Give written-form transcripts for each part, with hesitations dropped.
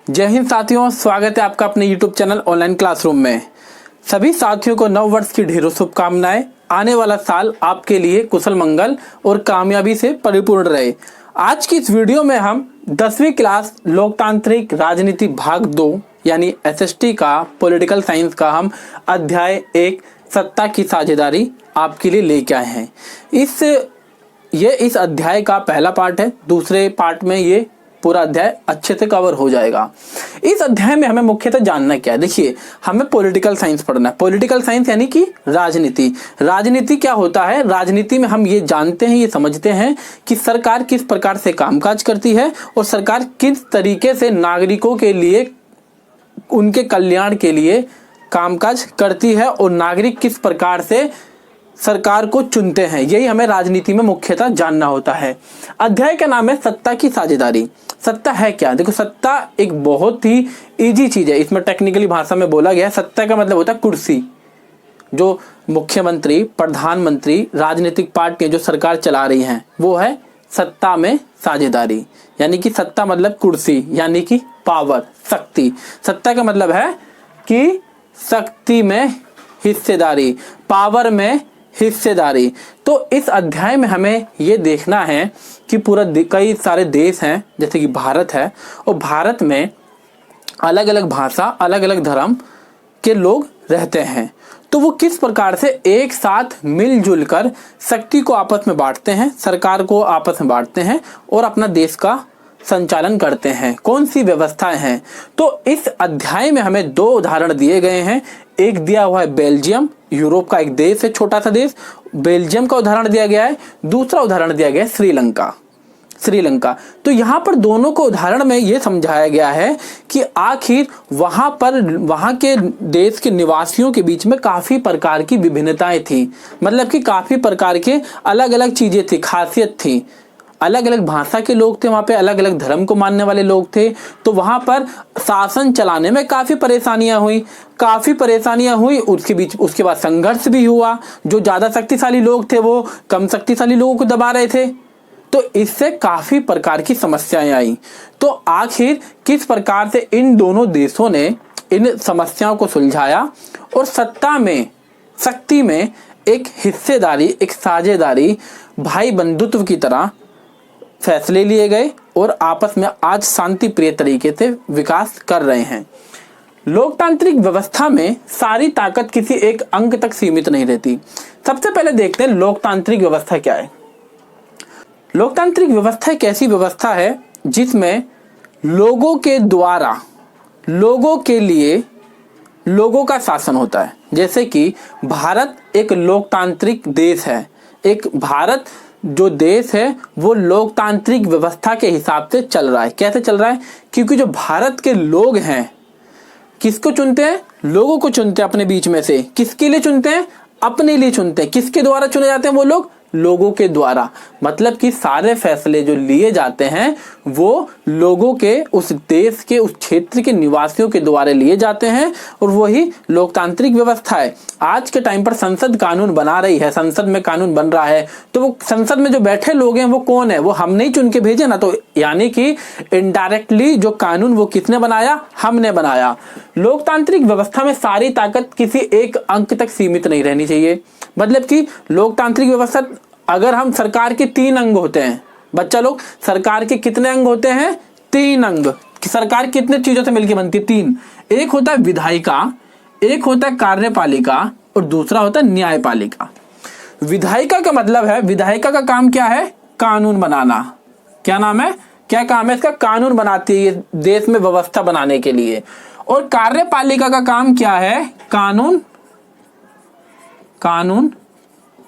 जय हिंद साथियों, स्वागत है आपका अपने YouTube चैनल ऑनलाइन क्लासरूम में। सभी साथियों को नव वर्ष की ढेरों शुभकामनाएं। आने वाला साल आपके लिए कुशल मंगल और कामयाबी से परिपूर्ण रहे। आज की इस वीडियो में हम 10वीं क्लास लोकतांत्रिक राजनीति भाग 2 यानी SST का पॉलिटिकल साइंस का हम अध्याय 1 सत्ता की साझेदारी आपके लिए लेके आए हैं। इस अध्याय का पहला पार्ट है। दूसरे पार्ट में ये पूरा अध्याय अच्छे से कवर हो जाएगा। इस अध्याय में हमें मुख्यतः जानना क्या है। देखिए, हमें पॉलिटिकल साइंस पढ़ना है। पॉलिटिकल साइंस यानी कि राजनीति। राजनीति क्या होता है? राजनीति में हम ये जानते हैं, ये समझते हैं कि सरकार किस प्रकार से कामकाज करती है और सरकार किस तरीके से नागरिकों के लिए, उनके कल्याण के लिए कामकाज करती है और नागरिक किस प्रकार से सरकार को चुनते हैं। यही हमें राजनीति में मुख्यतः जानना होता है। अध्याय का नाम है सत्ता की साझेदारी। सत्ता है क्या? देखो, सत्ता एक बहुत ही इजी चीज है। इसमें टेक्निकली भाषा में बोला गया है, सत्ता का मतलब होता है कुर्सी। जो मुख्यमंत्री, प्रधानमंत्री, राजनीतिक पार्टियां जो सरकार चला रही हैं, वो है सत्ता में साझेदारी। यानी कि सत्ता मतलब कुर्सी, यानी कि पावर, शक्ति। सत्ता का मतलब है कि शक्ति में हिस्सेदारी, पावर में हिस्सेदारी। तो इस अध्याय में हमें ये देखना है कि कई सारे देश हैं, जैसे कि भारत है, और भारत में अलग अलग भाषा, अलग अलग धर्म के लोग रहते हैं। तो वो किस प्रकार से एक साथ मिलजुल कर शक्ति को आपस में बांटते हैं, सरकार को आपस में बांटते हैं और अपना देश का संचालन करते हैं। कौन सी व्यवस्थाएं हैं? तो इस अध्याय में हमें 2 उदाहरण दिए गए हैं। एक दिया हुआ है बेल्जियम, यूरोप का एक देश है, छोटा सा देश, बेल्जियम का उदाहरण दिया गया है। दूसरा उदाहरण दिया गया है श्रीलंका। तो यहाँ पर दोनों को उदाहरण में ये समझाया गया है कि आखिर वहाँ के देश के निवासियों के बीच में काफी प्रकार की विभिन्नताएं थी। मतलब कि काफी प्रकार के अलग अलग चीजें थी, खासियत थी। अलग अलग भाषा के लोग थे वहाँ पे, अलग अलग धर्म को मानने वाले लोग थे। तो वहाँ पर शासन चलाने में काफ़ी परेशानियाँ हुई। उसके बाद संघर्ष भी हुआ। जो ज़्यादा शक्तिशाली लोग थे वो कम शक्तिशाली लोगों को दबा रहे थे। तो इससे काफ़ी प्रकार की समस्याएं आई। तो आखिर किस प्रकार से इन दोनों देशों ने इन समस्याओं को सुलझाया और सत्ता में, शक्ति में एक हिस्सेदारी, एक साझेदारी, भाई बंधुत्व की तरह फैसले लिए गए और आपस में आज शांति प्रिय तरीके से विकास कर रहे हैं। लोकतांत्रिक व्यवस्था में सारी ताकत किसी एक अंग तक सीमित नहीं रहती। सबसे पहले देखते हैं लोकतांत्रिक व्यवस्था क्या है। लोकतांत्रिक व्यवस्था एक ऐसी व्यवस्था है जिसमें लोगों के द्वारा, लोगों के लिए, लोगों का शासन होता है। जैसे कि भारत एक लोकतांत्रिक देश है। एक भारत जो देश है वो लोकतांत्रिक व्यवस्था के हिसाब से चल रहा है। कैसे चल रहा है? क्योंकि जो भारत के लोग हैं, किसको चुनते हैं? लोगों को चुनते हैं अपने बीच में से। किसके लिए चुनते हैं? अपने लिए चुनते हैं। किसके द्वारा चुने जाते हैं वो लोग? लोगों के द्वारा। मतलब कि सारे फैसले जो लिए जाते हैं वो लोगों के, उस देश के, उस क्षेत्र के निवासियों के द्वारा लिए जाते हैं और वही लोकतांत्रिक व्यवस्था है। आज के टाइम पर संसद कानून बना रही है, संसद में कानून बन रहा है। तो वो संसद में जो बैठे लोग हैं वो कौन है? वो हमने ही चुन के भेजे ना। तो यानी कि इनडायरेक्टली जो कानून वो किसने बनाया? हमने बनाया। लोकतांत्रिक व्यवस्था में सारी ताकत किसी एक अंक तक सीमित नहीं रहनी चाहिए। मतलब कि लोकतांत्रिक व्यवस्था, अगर हम, सरकार के 3 अंग होते हैं बच्चा लोग, सरकार के कितने अंग होते हैं? 3 अंग। सरकार कितने चीजों से मिलकर बनती है? 3। एक होता है विधायिका, एक होता है कार्यपालिका और दूसरा होता है न्यायपालिका। विधायिका का मतलब है, विधायिका का काम क्या है? कानून बनाना। क्या नाम है? क्या काम है इसका? कानून बनाती है ये देश में व्यवस्था बनाने के लिए। और कार्यपालिका का काम क्या है? कानून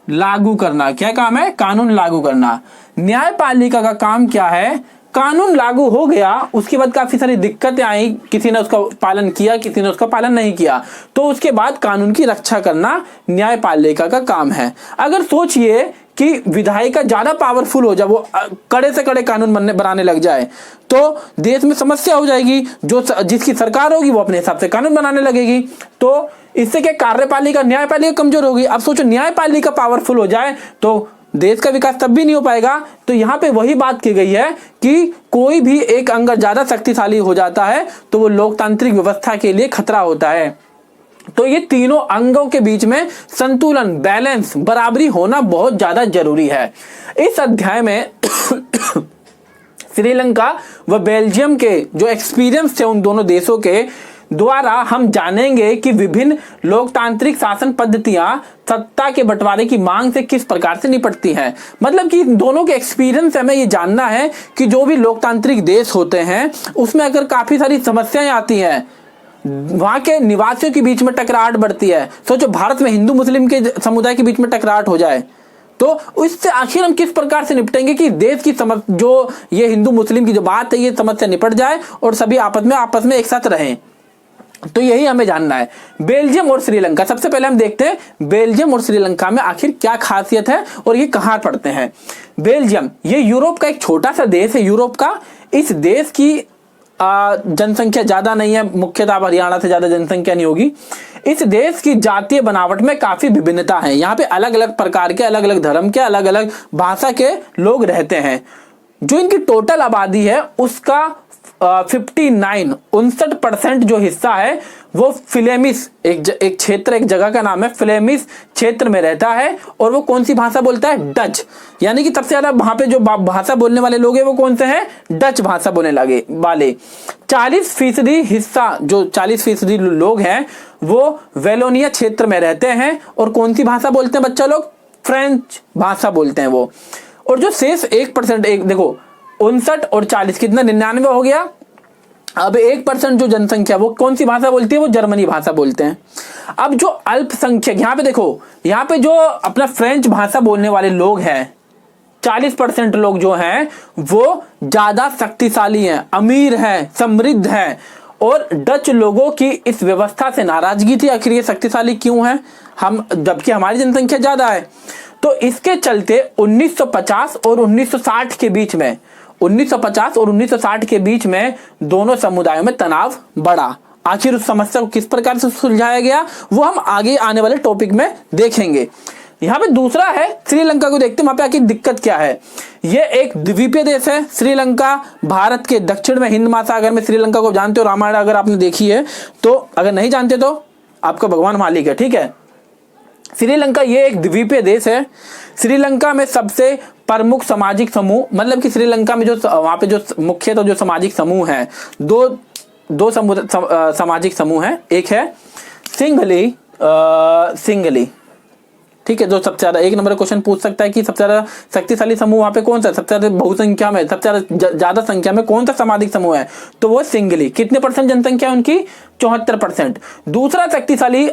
लागू करना। क्या काम है? कानून लागू करना। न्यायपालिका का काम क्या है? कानून लागू हो गया, उसके बाद काफी सारी दिक्कतें आई, किसी ने उसका पालन किया, किसी ने उसका पालन नहीं किया, तो उसके बाद कानून की रक्षा करना न्यायपालिका का काम है। अगर सोचिए कि विधायिका ज्यादा पावरफुल हो जाए, वो कड़े से कड़े कानून बनाने लग जाए, तो देश में समस्या हो जाएगी। जिसकी सरकार होगी वो अपने हिसाब से कानून बनाने लगेगी। तो इससे क्या, कार्यपालिका, न्यायपालिका कमजोर होगी। अब सोचो न्यायपालिका पावरफुल हो जाए तो देश का विकास तब भी नहीं हो पाएगा। तो यहाँ पे वही बात की गई है कि कोई भी एक अंग ज्यादा शक्तिशाली हो जाता है तो वो लोकतांत्रिक व्यवस्था के लिए खतरा होता है। तो ये तीनों अंगों के बीच में संतुलन, बैलेंस, बराबरी होना बहुत ज्यादा जरूरी है। इस अध्याय में श्रीलंका व बेल्जियम के जो एक्सपीरियंस थे उन दोनों देशों के द्वारा हम जानेंगे कि विभिन्न लोकतांत्रिक शासन पद्धतियां सत्ता के बंटवारे की मांग से किस प्रकार से निपटती हैं। मतलब कि दोनों के एक्सपीरियंस हमें ये जानना है कि जो भी लोकतांत्रिक देश होते हैं उसमें अगर काफी सारी समस्याएं आती हैं, वहां के निवासियों के बीच में टकराहट बढ़ती है। सोचो भारत में हिंदू मुस्लिम के समुदाय के बीच में टकराहट हो जाए तो इससे आखिर हम किस प्रकार से निपटेंगे कि देश की जो ये हिंदू मुस्लिम की जो बात है ये समस्या निपट जाए और सभी आपस में एक साथ रहें। तो यही हमें जानना है। बेल्जियम और श्रीलंका, सबसे पहले हम देखते हैं बेल्जियम और श्रीलंका में आखिर क्या खासियत है और ये कहां पड़ते हैं। बेल्जियम ये यूरोप का एक छोटा सा देश है। यूरोप का इस देश की जनसंख्या ज्यादा नहीं है, मुख्यतः हरियाणा से ज्यादा जनसंख्या नहीं होगी। इस देश की जातीय बनावट में काफी विभिन्नता है। यहाँ पे अलग अलग प्रकार के, अलग अलग धर्म के, अलग अलग भाषा के लोग रहते हैं। जो इनकी टोटल आबादी है उसका 59% जो हिस्सा है वो फिलेमिश एक क्षेत्र, एक जगह का नाम है, फिलेमिश क्षेत्र में रहता है। और वो कौन सी भाषा बोलता है? डच। यानी कि सबसे ज्यादा वहां पे जो भाषा बोलने वाले लोग हैं वो कौन से हैं? डच भाषा बोलने लगे वाले। 40% हिस्सा, जो 40% लोग हैं वो वेलोनिया क्षेत्र में रहते हैं। और कौन सी भाषा बोलते हैं बच्चा लोग? फ्रेंच भाषा बोलते हैं वो। और जो शेष 1%, देखो 59 और 40 कितना, 99 हो गया। अब 1% जो जनसंख्या वो कौन सी भाषा बोलती है? वो जर्मनी भाषा बोलते हैं। अब जो अल्पसंख्यक, यहाँ पे देखो, यहाँ पे जो अपना फ्रेंच भाषा बोलने वाले लोग हैं 40% लोग जो हैं वो ज्यादा शक्तिशाली हैं, अमीर हैं, समृद्ध हैं। और डच लोगों की इस व्यवस्था से नाराजगी थी, आखिर ये शक्तिशाली क्यों है हम, जबकि हमारी जनसंख्या ज्यादा है। तो इसके चलते 1950 और 1960 के बीच में, 1950 और 1960 के बीच में दोनों समुदायों में तनाव बढ़ा। आखिर उस समस्या को किस प्रकार से सुलझाया गया वो हम आगे आने वाले टॉपिक में देखेंगे। यहाँ पे दूसरा है श्रीलंका को देखते हैं, वहां पे आखिर दिक्कत क्या है। ये एक द्वीपीय देश है श्रीलंका, भारत के दक्षिण में हिंद महासागर में। श्रीलंका को जानते हो, रामायण अगर आपने देखी है तो, अगर नहीं जानते तो आपका भगवान मालिक है, ठीक है। श्रीलंका ये एक द्वीपीय देश है। श्रीलंका में सबसे प्रमुख सामाजिक समूह, मतलब कि श्रीलंका में जो वहां पे जो मुख्यतः जो सामाजिक समूह है, दो सामाजिक समूह है। एक है सिंघली, ठीक है, जो सबसे ज्यादा, एक नंबर क्वेश्चन पूछ सकता है कि सबसे ज्यादा शक्तिशाली समूह वहां पे कौन सा, सबसे ज्यादा बहुसंख्या में, सबसे ज्यादा संख्या में कौन सा सामाजिक समूह है? तो वो सिंघली। कितने % जनसंख्या है उनकी? 74%। दूसरा शक्तिशाली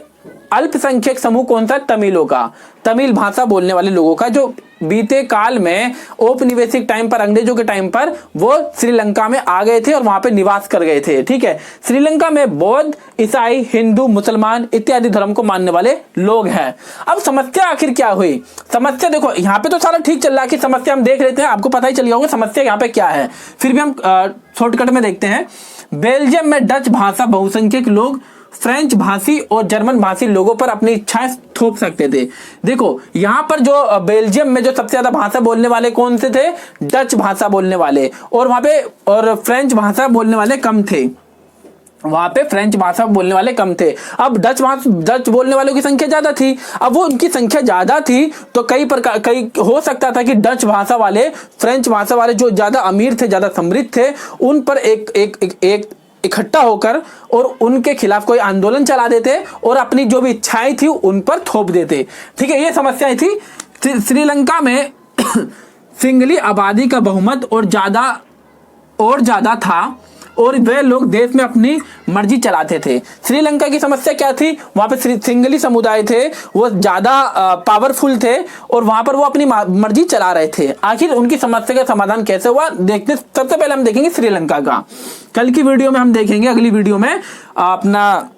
अल्पसंख्यक समूह कौन सा? तमिलों का, तमिल भाषा बोलने वाले लोगों का, जो बीते काल में औपनिवेशिक टाइम पर, अंग्रेजों के टाइम पर वो श्रीलंका में आ गए थे और वहां पे निवास कर गए थे, ठीक है। श्रीलंका में बौद्ध, ईसाई, हिंदू, मुसलमान इत्यादि धर्म को मानने वाले लोग हैं। अब समस्या आखिर क्या हुई? समस्या देखो, यहाँ पे तो सारा ठीक चल रहा है कि समस्या हम देख लेते हैं, आपको पता ही चल गया होगा समस्या यहाँ पे क्या है। फिर भी हम शॉर्टकट में देखते हैं। बेल्जियम में डच भाषा बहुसंख्यक लोग फ्रेंच भाषी और जर्मन भाषी लोगों पर अपनी इच्छाएं थोप सकते थे। देखो यहाँ पर जो बेल्जियम में जो सबसे ज्यादा भाषा बोलने वाले कौन से थे? डच भाषा बोलने वाले। और वहां पे और फ्रेंच भाषा बोलने वाले कम थे, वहां पे फ्रेंच भाषा बोलने वाले कम थे। अब डच बोलने वालों की संख्या ज्यादा थी। अब वो उनकी संख्या ज्यादा थी तो कई हो सकता था कि डच भाषा वाले, फ्रेंच भाषा वाले जो ज्यादा अमीर थे, ज्यादा समृद्ध थे, उन पर एक इकट्ठा होकर और उनके खिलाफ कोई आंदोलन चला देते और अपनी जो भी इच्छाएं थी उन पर थोप देते, ठीक है। ये समस्याएं थी। श्रीलंका में सिंघली आबादी का बहुमत और ज्यादा था और वे लोग देश में अपनी मर्जी चलाते थे। श्रीलंका की समस्या क्या थी? वहां पे सिंघली समुदाय थे, वो ज्यादा पावरफुल थे और वहां पर वो अपनी मर्जी चला रहे थे। आखिर उनकी समस्या का समाधान कैसे हुआ देखते। सबसे पहले हम देखेंगे श्रीलंका का, कल की वीडियो में हम देखेंगे, अगली वीडियो में अपना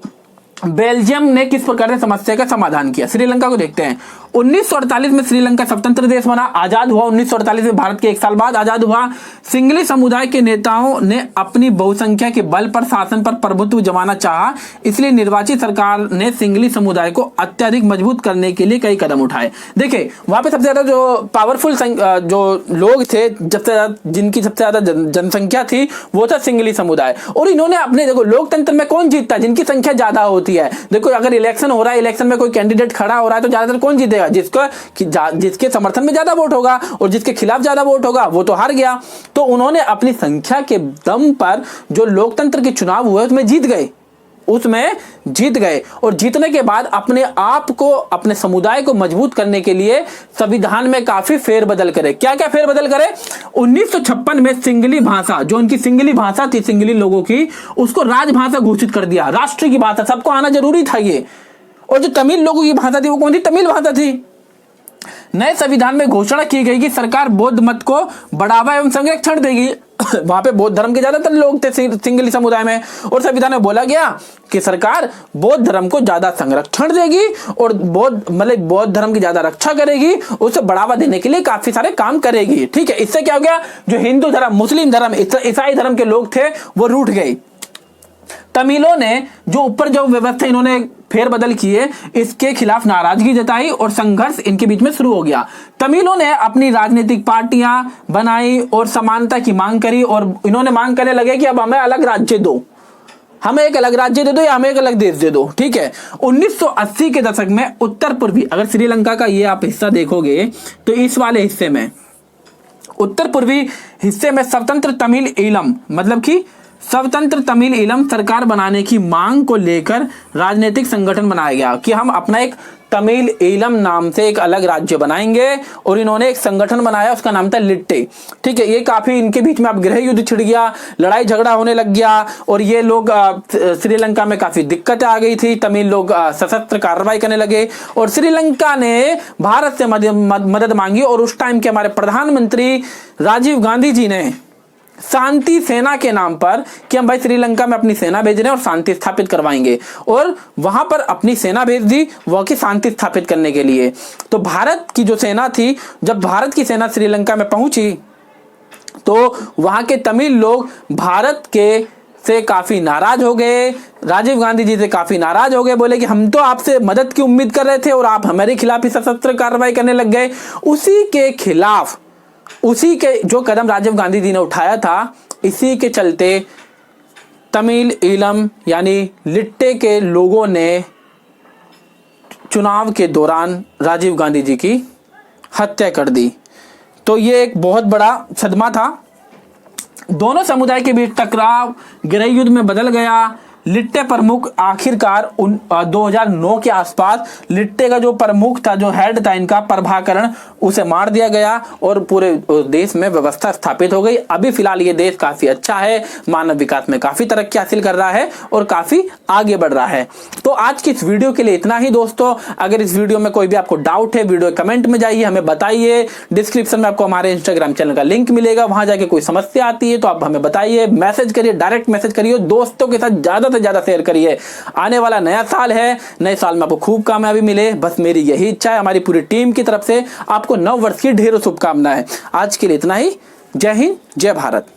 बेल्जियम ने किस प्रकार से समस्या का समाधान किया। श्रीलंका को देखते हैं। 1948 में श्रीलंका स्वतंत्र देश बना, आजाद हुआ। 1948 में भारत के 1 साल बाद आजाद हुआ। सिंघली समुदाय के नेताओं ने अपनी बहुसंख्या के बल पर शासन पर प्रभुत्व जमाना चाहा, इसलिए निर्वाचित सरकार ने सिंघली समुदाय को अत्यधिक मजबूत करने के लिए कई कदम उठाए। देखिए वहां पे सबसे ज्यादा जो पावरफुल जो लोग थे, जिनकी सबसे ज्यादा जनसंख्या थी, वो था सिंघली समुदाय। और इन्होंने अपने, देखो लोकतंत्र में कौन जीतता है? जिनकी संख्या ज्यादा होती है। देखो अगर इलेक्शन हो रहा है, इलेक्शन में कोई कैंडिडेट खड़ा हो रहा है तो ज्यादातर कौन जीतेगा? जिसके समर्थन में ज्यादा वोट होगा, और जिसके खिलाफ ज्यादा वोट होगा वो तो हार गया। तो उन्होंने अपनी संख्या के दम पर जो लोकतंत्र के चुनाव हुए उसमें जीत गए। और जीतने के बाद अपने आप को, अपने समुदाय को मजबूत करने के लिए संविधान में काफी फेरबदल करे। क्या क्या फेरबदल करे? 1956 में सिंघली भाषा, जो उनकी सिंघली भाषा थी सिंघली लोगों की, उसको राजभाषा घोषित कर दिया। राष्ट्र की भाषा, सबको आना जरूरी था ये। और जो तमिल लोगों की भाषा थी वो कौन थी? तमिल भाषा थी। नए संविधान में घोषणा की गई कि सरकार बौद्ध मत को बढ़ावा एवं संरक्षण देगी। वहां पे बौद्ध धर्म के ज्यादातर लोग थे सिंघली समुदाय में, और संविधान में बोला गया कि सरकार बौद्ध धर्म को ज्यादा संरक्षण देगी और बौद्ध धर्म की ज्यादा रक्षा करेगी, उसे बढ़ावा देने के लिए काफी सारे काम करेगी। ठीक है, इससे क्या हो गया? जो हिंदू धर्म, मुस्लिम धर्म, ईसाई धर्म के लोग थे वो रूठ गए। तमिलों ने जो ऊपर जो व्यवस्था इन्होंने फेरबदल किए, इसके खिलाफ नाराजगी जताई और संघर्ष इनके बीच में शुरू हो गया। तमिलों ने अपनी राजनीतिक पार्टियां बनाई और समानता की मांग करी, और इन्होंने मांग करने लगे कि अब हमें अलग राज्य दो, हमें एक अलग राज्य दे दो या हमें एक अलग देश दे दो। ठीक है, 1980 के दशक में उत्तर पूर्वी, अगर श्रीलंका का ये आप हिस्सा देखोगे तो इस वाले हिस्से में, उत्तर पूर्वी हिस्से में स्वतंत्र तमिल ईलम, मतलब कि स्वतंत्र तमिल ईलम सरकार बनाने की मांग को लेकर राजनीतिक संगठन बनाया गया कि हम अपना एक तमिल ईलम नाम से एक अलग राज्य बनाएंगे। और इन्होंने एक संगठन बनाया, उसका नाम था लिट्टे। ठीक है, ये काफी इनके बीच में अब गृह युद्ध छिड़ गया, लड़ाई झगड़ा होने लग गया, और ये लोग श्रीलंका में काफी दिक्कत आ गई थी। तमिल लोग सशस्त्र कार्रवाई करने लगे और श्रीलंका ने भारत से मदद मांगी। और उस टाइम के हमारे प्रधानमंत्री राजीव गांधी जी ने शांति सेना के नाम पर कि हम भाई श्रीलंका में अपनी सेना भेज रहे हैं और शांति स्थापित करवाएंगे, और वहां पर अपनी सेना भेज दी वह की शांति स्थापित करने के लिए। तो भारत की जो सेना थी, जब भारत की सेना श्रीलंका में पहुंची तो वहां के तमिल लोग भारत के से काफी नाराज हो गए, राजीव गांधी जी से काफी नाराज हो गए। बोले कि हम तो आपसे मदद की उम्मीद कर रहे थे और आप हमारे खिलाफ ही सशस्त्र कार्रवाई करने लग गए। उसी के खिलाफ, उसी के जो कदम राजीव गांधी जी ने उठाया था, इसी के चलते तमिल ईलम यानी लिट्टे के लोगों ने चुनाव के दौरान राजीव गांधी जी की हत्या कर दी। तो ये एक बहुत बड़ा सदमा था। दोनों समुदाय के बीच टकराव गृह युद्ध में बदल गया। लिट्टे प्रमुख आखिरकार 2009 के आसपास लिट्टे का जो प्रमुख था, जो हेड था इनका, प्रभाकरण, उसे मार दिया गया और पूरे देश में व्यवस्था स्थापित हो गई। अभी फिलहाल ये देश काफी अच्छा है, मानव विकास में काफी तरक्की हासिल कर रहा है और काफी आगे बढ़ रहा है। तो आज की इस वीडियो के लिए इतना ही दोस्तों। अगर इस वीडियो में कोई भी आपको डाउट है, वीडियो कमेंट में जाइए, हमें बताइए। डिस्क्रिप्शन में आपको हमारे इंस्टाग्राम चैनल का लिंक मिलेगा, वहां जाके कोई समस्या आती है तो आप हमें बताइए, मैसेज करिए, डायरेक्ट मैसेज करिए, दोस्तों के साथ ज्यादा से ज्यादा शेयर करिए। आने वाला नया साल है, नए साल में आपको खूब कामयाबी मिले, बस मेरी यही इच्छा है। हमारी पूरी टीम की तरफ से आपको नव वर्ष की ढेरों शुभकामनाएं। आज के लिए इतना ही। जय हिंद, जय भारत।